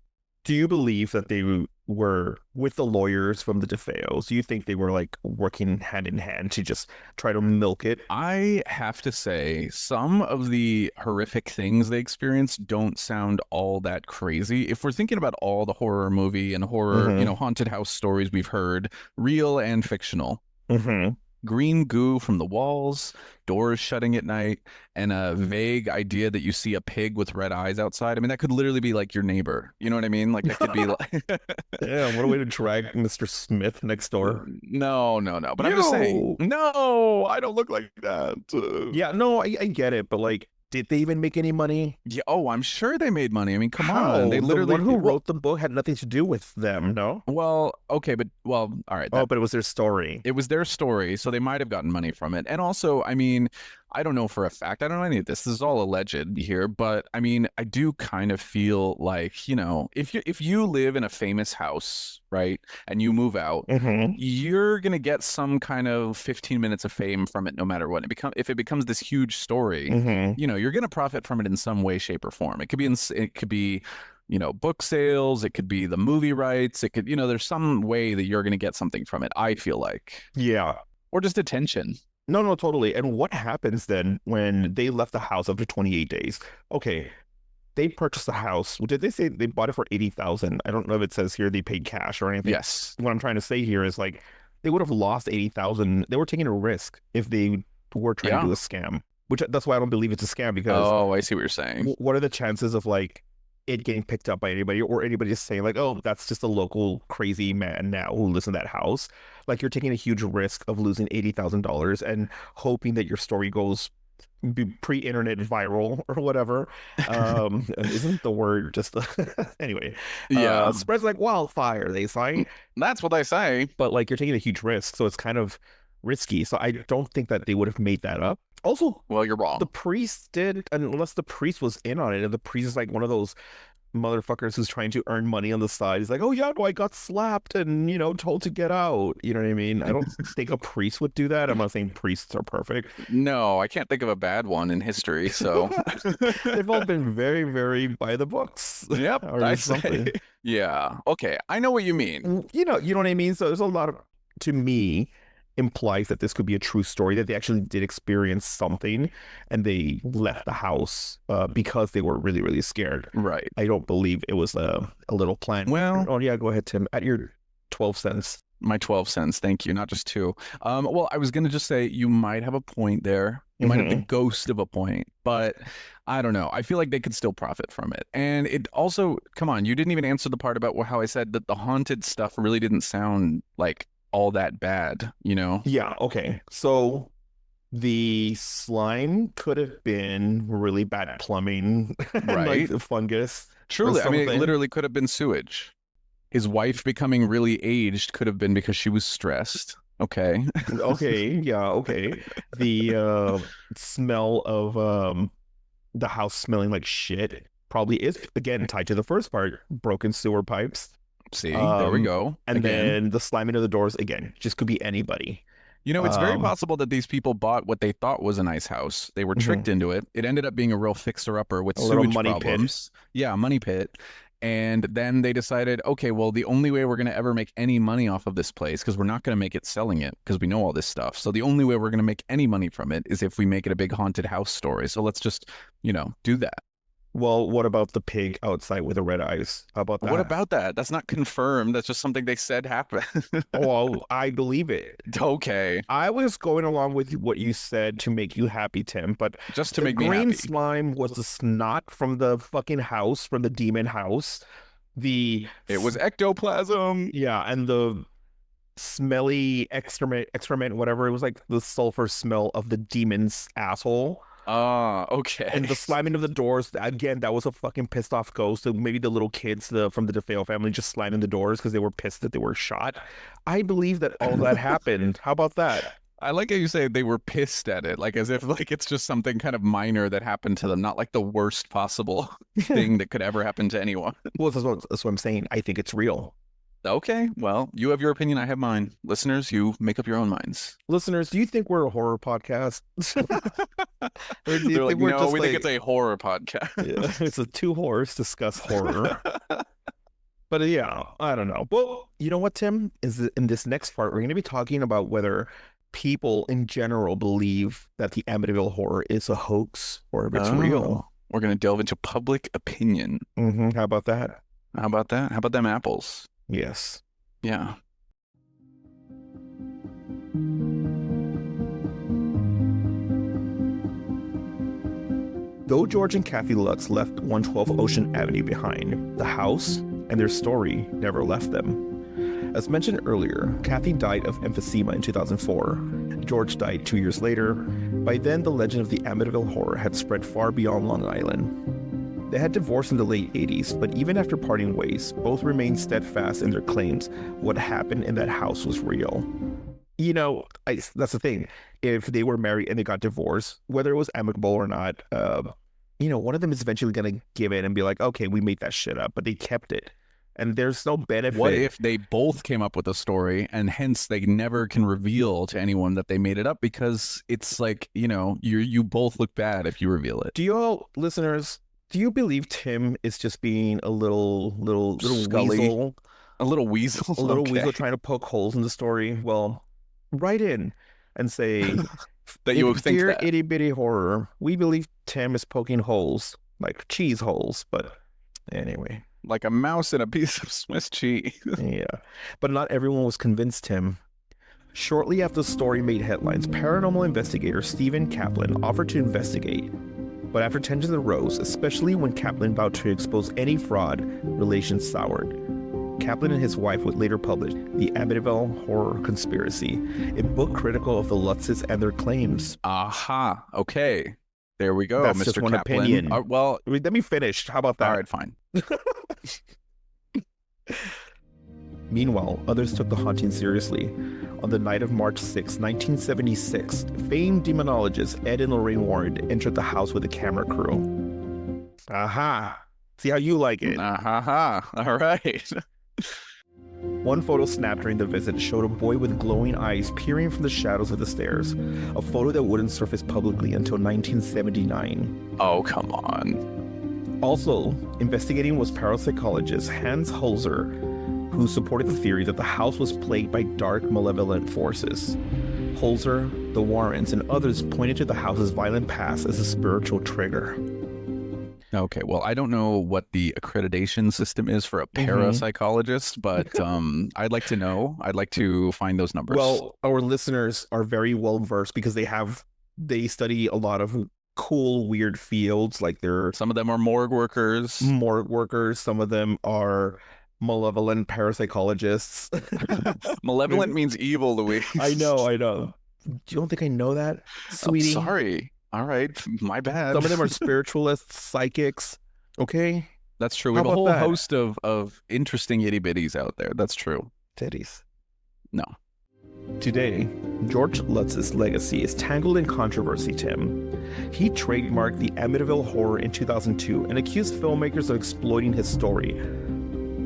Do you believe that they were with the lawyers from the DeFeos? Do you think they were like working hand in hand to just try to milk it? I have to say, some of the horrific things they experienced don't sound all that crazy. If we're thinking about all the horror movie and horror, haunted house stories we've heard, real and fictional. Green goo from the walls, doors shutting at night, and a vague idea that you see a pig with red eyes outside. I mean, that could literally be like your neighbor. You know what I mean? Like, that could be like... Yeah, what a way to drag Mr. Smith next door. No. But I'm just saying, no, I don't look like that. Yeah, no, I get it. But like, did they even make any money? Yeah, I'm sure they made money. I mean, come on. They literally... The one who wrote the book had nothing to do with them, no? Well, okay, all right. But it was their story. It was their story, so they might have gotten money from it. And also, I mean, I don't know for a fact. I don't know any of this. This is all alleged here. But, I mean, I do kind of feel like, if you live in a famous house, right, and you move out, you're going to get some kind of 15 minutes of fame from it no matter what. If it becomes this huge story, you're going to profit from it in some way, shape, or form. It could be book sales, it could be the movie rights, it could, there's some way that you're going to get something from it, I feel like. Yeah. Or just attention. No, totally. And what happens then when they left the house after 28 days? Okay, they purchased the house. Did they say they bought it for $80,000? I don't know if it says here they paid cash or anything. Yes. What I'm trying to say here is like, they would have lost $80,000. They were taking a risk if they were trying to do a scam. That's why I don't believe it's a scam, because... Oh, I see what you're saying. What are the chances of like it getting picked up by anybody, or anybody just saying like, oh, that's just a local crazy man now who lives in that house? Like, you're taking a huge risk of losing $80,000 and hoping that your story goes pre-internet viral or whatever. Isn't the word just anyway? Yeah, spreads like wildfire, they say. That's what they say. But like, you're taking a huge risk, so it's kind of risky. So I don't think that they would have made that up. Also, well, you're wrong. The priest did, unless the priest was in on it, and the priest is like one of those motherfuckers who's trying to earn money on the side. He's like, oh yeah, no, I got slapped and, told to get out. You know what I mean? I don't think a priest would do that. I'm not saying priests are perfect. No, I can't think of a bad one in history, so. They've all been very, very by the books. Yep, or I something. say. Yeah, okay, I know what you mean. You know what I mean? So there's a lot of, to me, implies that this could be a true story, that they actually did experience something and they left the house because they were really, really scared. Right. I don't believe it was a little plan. Well, oh yeah, go ahead, Tim. At your 12 cents. My 12 cents, thank you, not just 2. Well, I was going to just say you might have a point there. You might have the ghost of a point, but I don't know. I feel like they could still profit from it. And it also, come on, you didn't even answer the part about how I said that the haunted stuff really didn't sound like all that bad, Yeah, okay. So the slime could have been really bad plumbing, right? Like the fungus. Truly, I mean, it literally could have been sewage. His wife becoming really aged could have been because she was stressed. Okay. Okay, yeah, okay. The smell of the house smelling like shit probably is, again, tied to the first part, broken sewer pipes. See, there we go. And then the slamming of the doors, again, just could be anybody. It's very possible that these people bought what they thought was a nice house. They were tricked into it. It ended up being a real fixer-upper with sewage money problems. Pit. Yeah, money pit. And then they decided, okay, well, the only way we're going to ever make any money off of this place, because we're not going to make it selling it, because we know all this stuff. So the only way we're going to make any money from it is if we make it a big haunted house story. So let's just, do that. Well, what about the pig outside with the red eyes? How about that? What about that? That's not confirmed. That's just something they said happened. Oh, I believe it. Okay. I was going along with what you said to make you happy, Tim, but just to make me happy. The green slime was the snot from the fucking house, from the demon house. It was ectoplasm. Yeah, and the smelly excrement, whatever. It was like the sulfur smell of the demon's asshole. Okay. And the slamming of the doors, again, that was a fucking pissed off ghost. So maybe the little kids from the DeFeo family just slamming the doors because they were pissed that they were shot. I believe that all that happened. How about that? I like how you say they were pissed at it, like as if like it's just something kind of minor that happened to them, not like the worst possible thing that could ever happen to anyone. Well, that's what I'm saying. I think it's real. Okay, well, you have your opinion, I have mine. Listeners, you make up your own minds. Listeners, do you think we're a horror podcast? Or do you think we think it's a horror podcast. Yeah, it's two horrors discuss horror. But yeah, I don't know. Well, you know what, Tim? In this next part, we're going to be talking about whether people in general believe that the Amityville horror is a hoax or if it's real. We're going to delve into public opinion. How about that? How about that? How about them apples? Yes. Yeah. Though George and Kathy Lutz left 112 Ocean Avenue behind, the house and their story never left them. As mentioned earlier, Kathy died of emphysema in 2004. George died 2 years later. By then, the legend of the Amityville horror had spread far beyond Long Island. They had divorced in the late 80s, but even after parting ways, both remained steadfast in their claims what happened in that house was real. That's the thing. If they were married and they got divorced, whether it was amicable or not, one of them is eventually going to give in and be like, okay, we made that shit up, but they kept it. And there's no benefit. What if they both came up with a story and hence they never can reveal to anyone that they made it up because it's like, you both look bad if you reveal it. Do you all, listeners, do you believe Tim is just being a little weasel? A little weasel? A little weasel trying to poke holes in the story? Well, write in and say that you think dear that. Itty Bitty Horror, we believe Tim is poking holes, like cheese holes, but anyway. Like a mouse in a piece of Swiss cheese. Yeah, but not everyone was convinced, Tim. Shortly after the story made headlines, paranormal investigator Stephen Kaplan offered to investigate. But after tensions arose, especially when Kaplan vowed to expose any fraud, relations soured. Kaplan and his wife would later publish The Amityville Horror Conspiracy, a book critical of the Lutzes and their claims. Aha, okay. There we go, That's Mr. just one Kaplan. opinion. Well, let me finish. How about that? All right, fine. Meanwhile, others took the haunting seriously. On the night of March 6, 1976, famed demonologist Ed and Lorraine Warren entered the house with a camera crew. Aha! See how you like it. All right. One photo snapped during the visit showed a boy with glowing eyes peering from the shadows of the stairs, a photo that wouldn't surface publicly until 1979. Oh, come on. Also, investigating was parapsychologist Hans Holzer, who supported the theory that the house was plagued by dark, malevolent forces. Holzer, the Warrens, and others pointed to the house's violent past as a spiritual trigger. Okay, well, I don't know what the accreditation system is for a parapsychologist, but I'd like to know. I'd like to find those numbers. Well, our listeners are very well versed because they study a lot of cool, weird fields. Like some of them are morgue workers. Some of them are malevolent parapsychologists. Malevolent means evil, Luis. I know. You don't think I know that, sweetie? I'm sorry. All right, my bad. Some of them are spiritualists, psychics. Okay, that's true. We have a whole host of interesting itty bitties out there. That's true. Titties. No. Today, George Lutz's legacy is tangled in controversy, Tim. He trademarked the Amityville horror in 2002 and accused filmmakers of exploiting his story,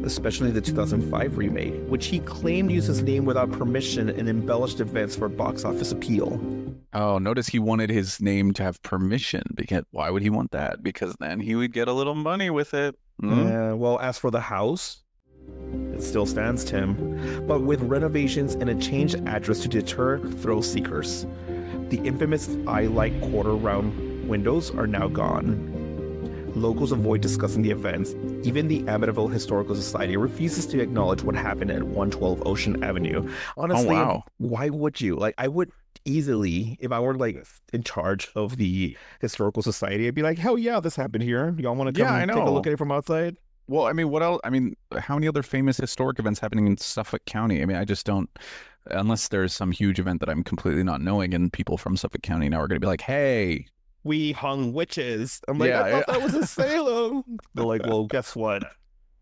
especially the 2005 remake, which he claimed used his name without permission and embellished events for box office appeal. Oh, notice he wanted his name to have permission. Because why would he want that? Because then he would get a little money with it. Yeah, well, as for the house, it still stands, Tim, but with renovations and a changed address to deter thrill seekers. The infamous eye-like quarter-round windows are now gone. Locals avoid discussing the events. Even the Amityville Historical Society refuses to acknowledge what happened at 112 Ocean Avenue. Honestly, why would you? Like, I would easily, if I were like in charge of the Historical Society, I'd be like, hell yeah, this happened here. Y'all want to come take a look at it from outside? Well, I mean, what else? I mean, how many other famous historic events happening in Suffolk County? I mean, I just don't, unless there's some huge event that I'm completely not knowing, and people from Suffolk County now are going to be like, hey, we hung witches. I'm like, I thought that was in Salem. They're like, well, guess what?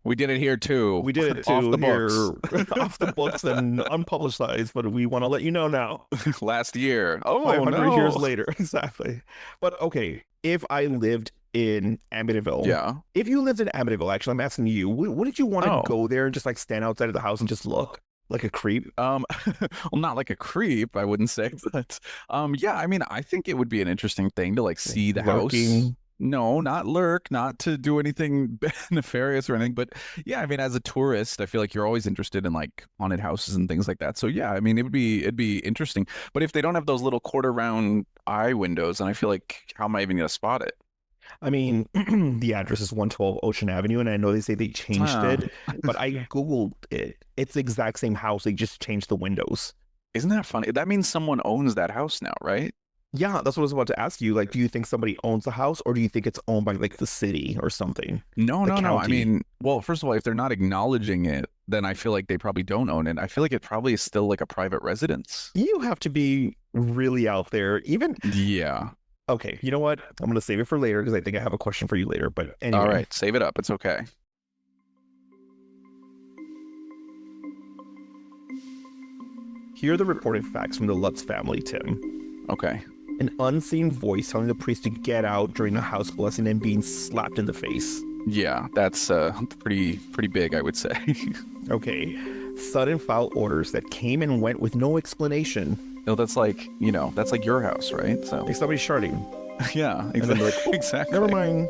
We did it here too. We did it too off the books and unpublicized, but we want to let you know now. Last year. Oh, 500 years later. Exactly. But okay, if I lived in Amityville. If you lived in Amityville, actually, I'm asking you, wouldn't you want to go there and just like stand outside of the house and just look? Like a creep? Well, not like a creep, I wouldn't say, but yeah, I mean, I think it would be an interesting thing to like see the house. No, not lurk, not to do anything nefarious or anything, but yeah, I mean, as a tourist, I feel like you're always interested in like haunted houses and things like that. So yeah, I mean, it'd be interesting. But if they don't have those little quarter round eye windows, then I feel like how am I even gonna spot it? I mean, the address is 112 Ocean Avenue, and I know they say they changed it, but I Googled it. It's the exact same house. They just changed the windows. Isn't that funny? That means someone owns that house now, right? Yeah, that's what I was about to ask you. Like, do you think somebody owns the house, or do you think it's owned by like the city or something? No. I mean, well, first of all, if they're not acknowledging it, then I feel like they probably don't own it. I feel like it probably is still like a private residence. You have to be really out there. Yeah. Okay, you know what? I'm going to save it for later because I think I have a question for you later. But anyway. All right, save it up. It's okay. Here are the reported facts from the Lutz family, Tim. Okay. An unseen voice telling the priest to get out during a house blessing and being slapped in the face. Yeah, that's pretty big, I would say. Okay. Sudden foul orders that came and went with no explanation. No, that's like, that's like your house, right? So like somebody's sharding. Yeah, exactly. Never mind.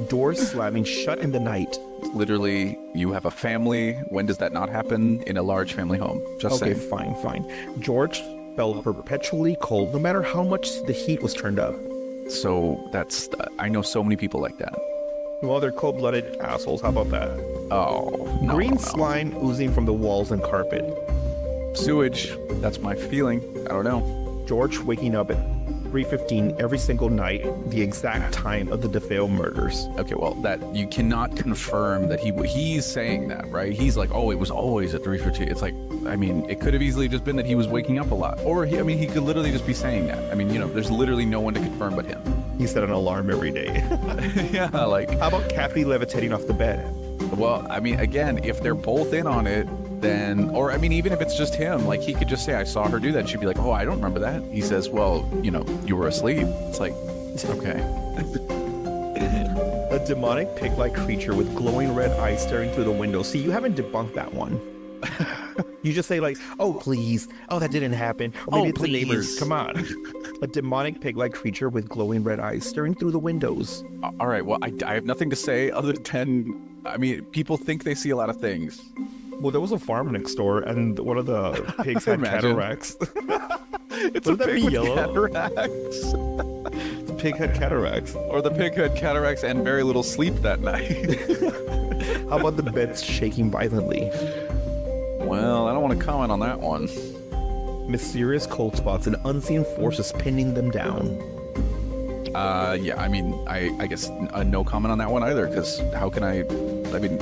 Doors slamming shut in the night. Literally, you have a family. When does that not happen in a large family home? Just saying. Okay, fine. George felt perpetually cold no matter how much the heat was turned up. So that's, I know so many people like that. Well, they're cold-blooded assholes. How about that? Oh, no. Green slime oozing from the walls and carpet. Sewage. That's my feeling. I don't know. George waking up at 3:15 every single night, the exact time of the DeFeo murders. Okay, well, that you cannot confirm that he's saying that, right? He's like, oh, it was always at 3:15. It's like, I mean, it could have easily just been that he was waking up a lot, or he could literally just be saying that. I mean, there's literally no one to confirm but him. He set an alarm every day. Yeah, like how about Kathy levitating off the bed? Well, I mean, again, if they're both in on it, then, or I mean, even if it's just him, like he could just say, I saw her do that. She'd be like, oh, I don't remember that. He says, well, you were asleep. It's like, okay. A demonic pig-like creature with glowing red eyes staring through the window. See, you haven't debunked that one. You just say like, oh, please. Oh, that didn't happen. Or maybe it's the neighbors. Come on. A demonic pig-like creature with glowing red eyes staring through the windows. All right. Well, I have nothing to say other than, I mean, people think they see a lot of things. Well, there was a farm next door, and one of the pigs had cataracts. It's a pig with cataracts. The pig had cataracts. Or the pig had cataracts and very little sleep that night. How about the beds shaking violently? Well, I don't want to comment on that one. Mysterious cold spots and unseen forces pinning them down. Yeah, I mean, I guess no comment on that one either, because how can I mean,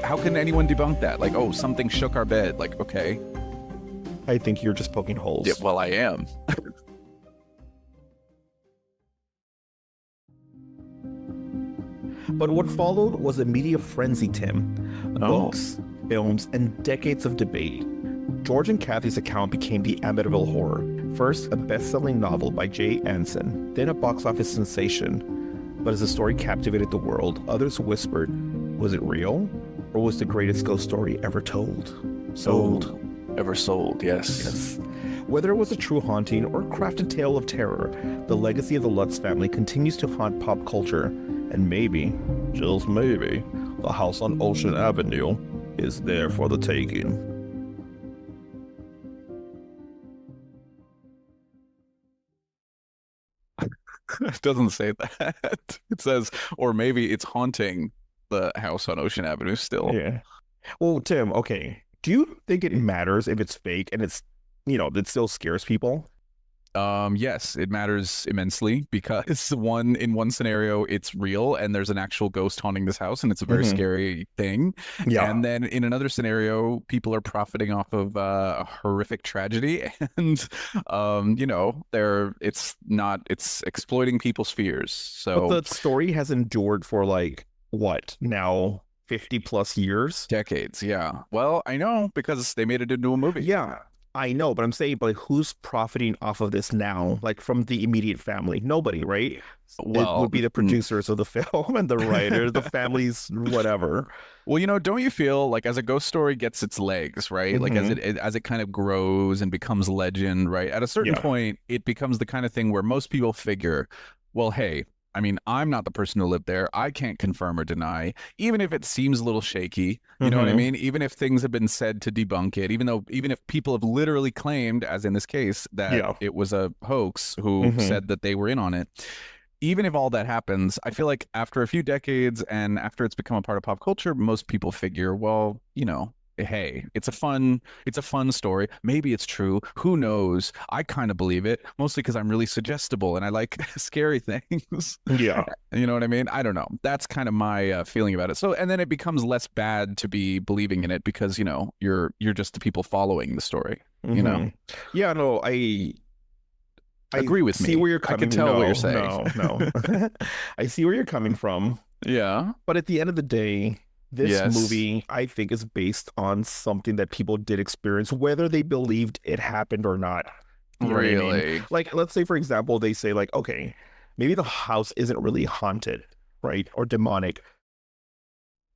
how can anyone debunk that? Like, oh, something shook our bed. Like, okay. I think you're just poking holes. Yeah, well, I am. But what followed was a media frenzy, Tim. Books, films, and decades of debate. George and Kathy's account became the Amityville Horror. First, a best-selling novel by J. Anson, then a box office sensation. But as the story captivated the world, others whispered, was it real? Or was the greatest ghost story ever told? Sold. Ever sold, yes. Yes. Whether it was a true haunting or a crafted tale of terror, the legacy of the Lutz family continues to haunt pop culture. And maybe, just maybe, the house on Ocean Avenue is there for the taking. It doesn't say that. It says, or maybe it's haunting the house on Ocean Avenue still. Yeah. Well, Tim, okay. Do you think it matters if it's fake and it's, it still scares people? Yes, it matters immensely because in one scenario it's real and there's an actual ghost haunting this house and it's a very scary thing. Yeah. And then in another scenario, people are profiting off of a horrific tragedy and it's exploiting people's fears. So but the story has endured for like what now? 50 plus years? Decades, yeah. Well, I know because they made it into a movie. Yeah. I know, but I'm saying, but who's profiting off of this now? Like from the immediate family? Nobody, right? Well, it would be the producers of the film and the writers, the families, whatever. Well, don't you feel like as a ghost story gets its legs, right? Like as it kind of grows and becomes legend, right? At a certain point, it becomes the kind of thing where most people figure, well, hey, I mean, I'm not the person who lived there. I can't confirm or deny, even if it seems a little shaky. You know what I mean? Even if things have been said to debunk it, even if people have literally claimed, as in this case, that it was a hoax who said that they were in on it. Even if all that happens, I feel like after a few decades and after it's become a part of pop culture, most people figure, well, hey, it's a fun story. Maybe it's true. Who knows? I kind of believe it, mostly because I'm really suggestible and I like scary things. Yeah. You know what I mean? I don't know. That's kind of my feeling about it. So, and then it becomes less bad to be believing in it because, you're just the people following the story, Yeah, no, I agree with me. See where you're coming. I can tell what you're saying. No. I see where you're coming from. Yeah. But at the end of the day, this movie, I think, is based on something that people did experience, whether they believed it happened or not. You know really? What I mean? Like, let's say, for example, they say, like, okay, maybe the house isn't really haunted, right? Or demonic.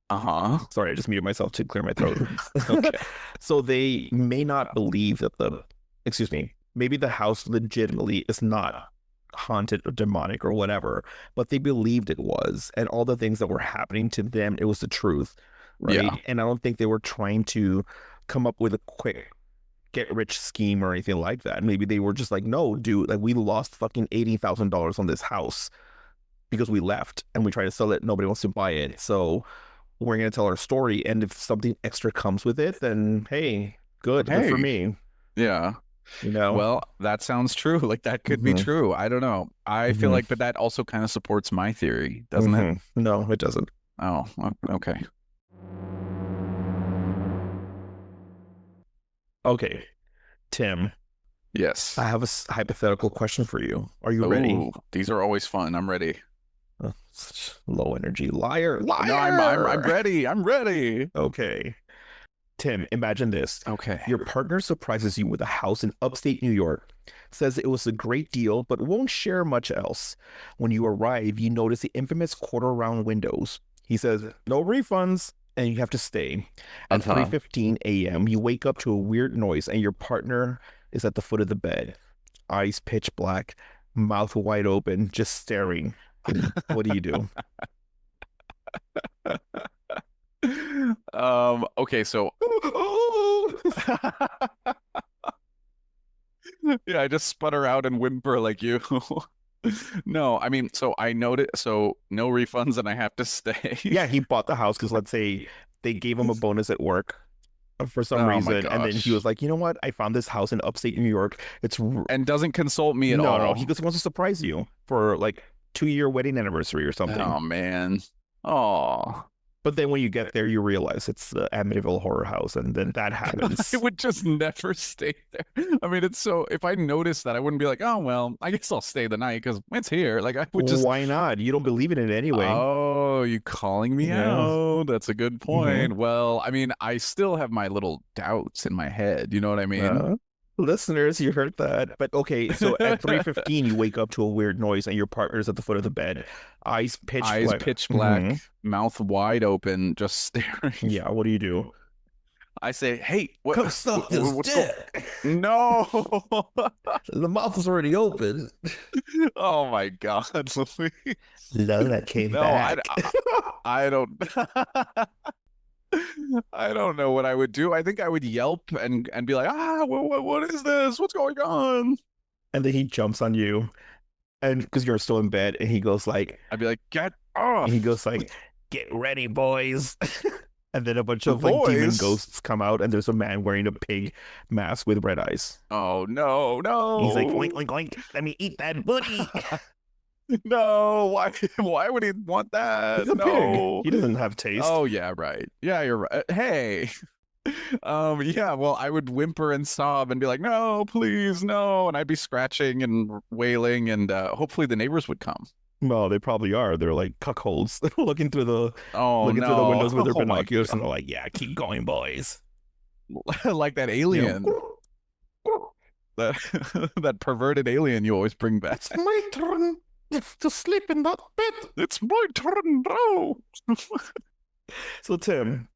Sorry, I just muted myself to clear my throat. Okay. So they may not believe that maybe the house legitimately is not haunted or demonic or whatever, but they believed it was, and all the things that were happening to them, it was the truth, right? And I don't think they were trying to come up with a quick get rich scheme or anything like that. Maybe they were just like, no, dude, like we lost fucking $80,000 on this house because we left and we tried to sell it. Nobody wants to buy it, so we're gonna tell our story, and if something extra comes with it, then hey, good for me. Yeah. Well, that sounds true. Like that could be true. I don't know. I feel like, but that also kind of supports my theory, doesn't it? No, it doesn't. Oh, okay. Okay, Tim. Yes. I have a hypothetical question for you. Are you ready? These are always fun. I'm ready. Such low energy liar. No, I'm ready. I'm ready. Okay. Tim, imagine this. Okay. Your partner surprises you with a house in upstate New York. Says it was a great deal, but won't share much else. When you arrive, you notice the infamous quarter-round windows. He says, no refunds, and you have to stay. At 3:15 a.m., you wake up to a weird noise, and your partner is at the foot of the bed. Eyes pitch black, mouth wide open, just staring. What do you do? Okay, so yeah, I just sputter out and whimper like you. No, I mean, so I noted, so no refunds and I have to stay. Yeah, he bought the house because let's say they gave him a bonus at work for some Oh my reason, and then he gosh. was like, you know what? I found this house in upstate New York. And doesn't consult me at no, all. he just wants to surprise you for like 2-year wedding anniversary or something. Oh man. Oh. But then when you get there, you realize it's the Amityville horror house, and then that happens. I would just never stay there. I mean, it's so, if I noticed that, I wouldn't be like, oh, well, I guess I'll stay the night because it's here. Like, I would just, Why not? You don't believe in it anyway. oh, you calling me Yeah. out? That's a good point. Well, I mean, I still have my little doubts in my head. You know what I mean? Listeners, you heard that. But okay, so at 3:15, you wake up to a weird noise, and your partner's at the foot of the bed. Eyes pitch black. Pitch black, mouth wide open, just staring. Yeah, what do you do? I say, hey, what? Come suck this what's dick. No. The mouth is already open. Oh my God, Louis. Lola came No, back. I don't. I don't know what I would do. I think I would yelp and be like, what is this? What's going on? And then he jumps on you, and because you're still in bed, and he goes like, I'd be like, get off. and he goes like, get ready, boys. And then a bunch of like demon Boys? ghosts come out, and there's a man wearing a pig mask with red eyes. Oh no, no. He's like, oink, oink, oink, let me eat that booty. No, why would he want that? He's a No. pig. He doesn't have taste. Oh yeah, right. Yeah, you're right. Hey. Yeah, well, I would whimper and sob and be like, no, please, no. And I'd be scratching and wailing, and hopefully the neighbors would come. Well, they probably are. They're like cuckolds looking through the Oh looking through the no. windows with their Oh, my binoculars, and they're like, yeah, keep going, boys. God. Like that alien. That that perverted alien you always bring back. It's my turn to sleep in that bed. It's my turn now. So, Tim,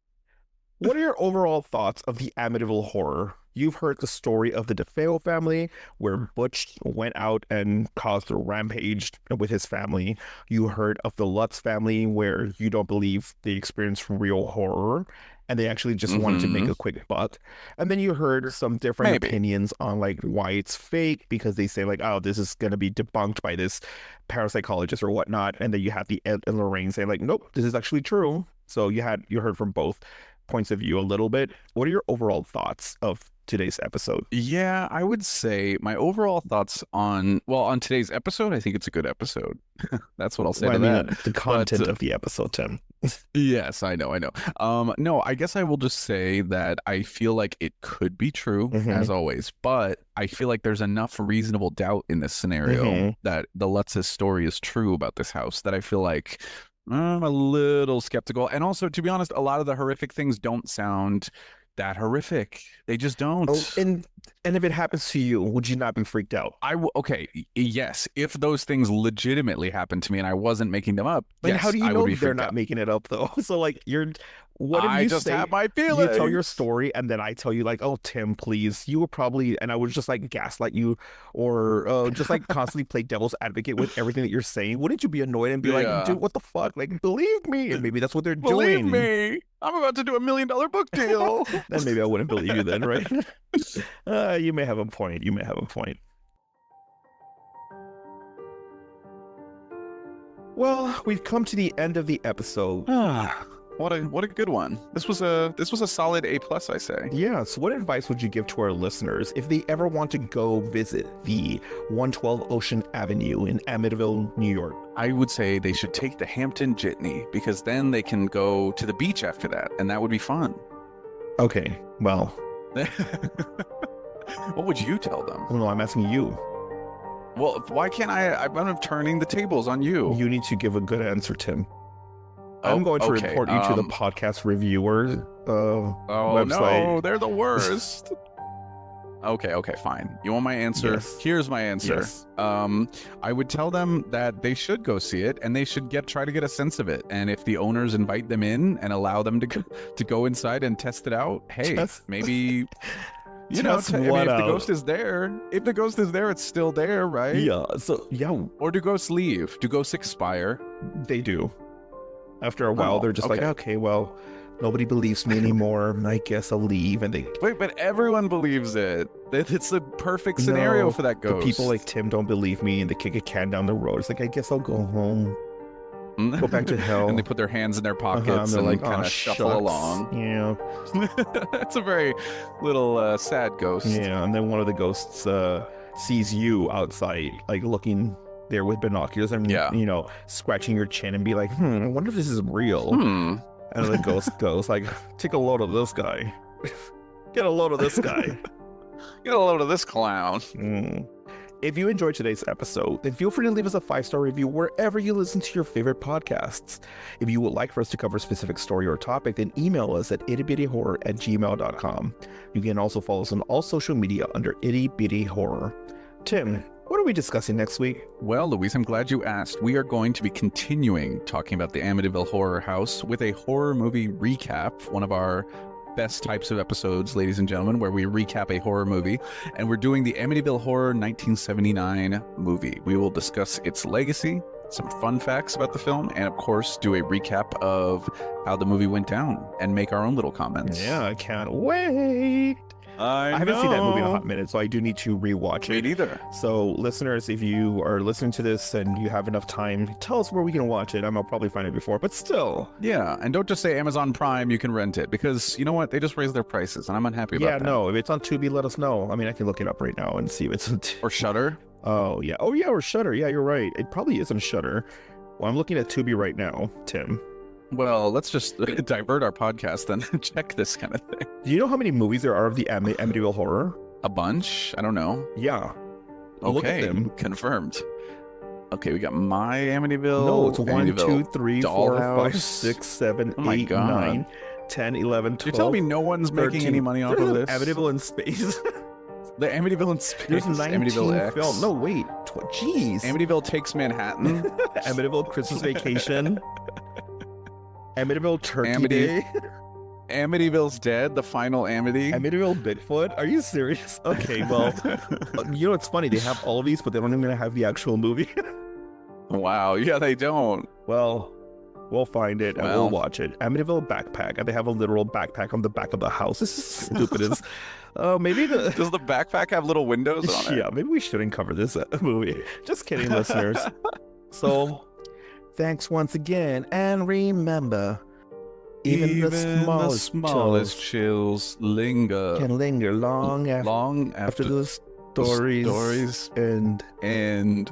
what are your overall thoughts of the Amityville horror? You've heard the story of the DeFeo family, where Butch went out and caused a rampage with his family. You heard of the Lutz family, where you don't believe they experienced real horror, and they actually just wanted to make a quick buck. And then you heard some different Maybe. opinions on like why it's fake, because they say like, oh, this is going to be debunked by this parapsychologist or whatnot. And then you have the Ed and Lorraine saying like, nope, this is actually true. So you heard from both points of view a little bit. What are your overall thoughts of today's episode? Yeah, I would say my overall thoughts on today's episode, I think it's a good episode. That's what I'll say Well, to I mean, that. the content of the episode, Tim. Yes, I know. No, I guess I will just say that I feel like it could be true, as always, but I feel like there's enough reasonable doubt in this scenario that the Lutz's story is true about this house that I feel like I'm a little skeptical. And also, to be honest, a lot of the horrific things don't sound that horrific. They just don't. Oh, and if it happens to you, would you not be freaked out? Okay, yes, if those things legitimately happened to me and I wasn't making them up, And yes, how do you I know would be they're freaked not out. making it up though? So like what if I you just say, have my you feelings. tell your story, and then I tell you like, oh, Tim, please, you were probably, and I would just like gaslight you, or just like constantly play devil's advocate with everything that you're saying. Wouldn't you be annoyed and be like, dude, what the fuck? Like, believe me. And maybe that's what they're Believe doing. me, I'm about to do $1 million book deal. Then maybe I wouldn't believe you then, right? You may have a point. You may have a point. Well, we've come to the end of the episode. What a good one. This was a solid A+, I say. Yeah, so what advice would you give to our listeners if they ever want to go visit the 112 Ocean Avenue in Amityville, New York? I would say they should take the Hampton Jitney, because then they can go to the beach after that, and that would be fun. Okay, well, What would you tell them? no, I'm asking you. Well, why can't I'm turning the tables on you. You need to give a good answer, Tim. Oh, I'm going to okay, report you to the podcast reviewer Oh website. no, they're the worst. Okay, fine. You want my answer? Yes. Here's my answer. Yes. I would tell them that they should go see it and they should try to get a sense of it. And if the owners invite them in and allow them to go inside and test it out, hey, maybe you know, Test I mean, what if the out? ghost is there, it's still there, right? Yeah. So yeah, Or do ghosts leave? Do ghosts expire? they do. After a while, Oh, they're just like, okay. okay, well, nobody believes me anymore. I guess I'll leave. And they Wait, but everyone believes it. It's the perfect scenario No, for that ghost. The people like Tim don't believe me, and they kick a can down the road. It's like, I guess I'll go home. Go back to hell. And they put their hands in their pockets and they're and like, kind "Aw, of shuffle shucks." along. Yeah. It's a very little sad ghost. Yeah. And then one of the ghosts sees you outside, like looking there with binoculars and, Yeah. you know, scratching your chin and be like, I wonder if this is real. Hmm. And the ghost goes like, take a load of this guy. Get a load of this guy. Get a load of this clown. If you enjoyed today's episode, then feel free to leave us a 5-star review wherever you listen to your favorite podcasts. If you would like for us to cover a specific story or topic, then email us at ittybittyhorror@gmail.com. You can also follow us on all social media under Itty Bitty Horror. Tim, what are we discussing next week? Well, Louise, I'm glad you asked. We are going to be continuing talking about the Amityville Horror House with a horror movie recap, one of our best types of episodes, ladies and gentlemen, where we recap a horror movie. And we're doing the Amityville Horror 1979 movie. We will discuss its legacy, some fun facts about the film, and of course, do a recap of how the movie went down and make our own little comments. Yeah, I can't wait. I haven't seen that movie in a hot minute, so I do need to rewatch Me it. neither. So, listeners, if you are listening to this and you have enough time, tell us where we can watch it. I'll probably find it before, but still. Yeah, and don't just say Amazon Prime, you can rent it, because you know what? They just raised their prices, and I'm unhappy about that. Yeah, no, if it's on Tubi, let us know. I mean, I can look it up right now and see if it's on Or Shudder. Oh, yeah, or Shudder. Yeah, you're right. It probably is on Shudder. Well, I'm looking at Tubi right now, Tim. Well, let's just divert our podcast and check this kind of thing. Do you know how many movies there are of the Amityville Horror? A bunch? I don't know. Yeah. Okay, Look at them. confirmed. Okay, we got My Amityville. No, it's 1, Amityville 2, 3, 4, 5, Dollhouse. 6, 7, Oh my 8, God. 9, 10, 11, 12. You tell me no one's making 13. any money off There's of an this? Amityville in space. The Amityville in space. There's 19 Amityville X. films. No, wait. Jeez. Amityville Takes Manhattan. Amityville Christmas Vacation. Amityville Turkey Amity. Day. Amityville's Dead, the final Amity. Amityville Bigfoot. Are you serious? Okay, well, you know what's funny? They have all of these, but they don't even have the actual movie. Wow, yeah, they don't. Well, we'll find it and Well. we'll watch it. Amityville backpack, and they have a literal backpack on the back of the house. This is stupid as. Maybe the. Does the backpack have little windows on it? Yeah, maybe we shouldn't cover this movie. Just kidding, listeners. So, thanks once again, and remember, even the smallest chills linger can linger long after the stories end. and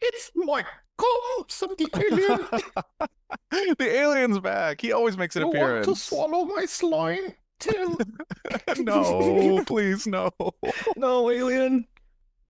It's my ghost of the alien. the alien's back. He always makes an You want appearance. to swallow my slime, Tim? No, please no. No, alien.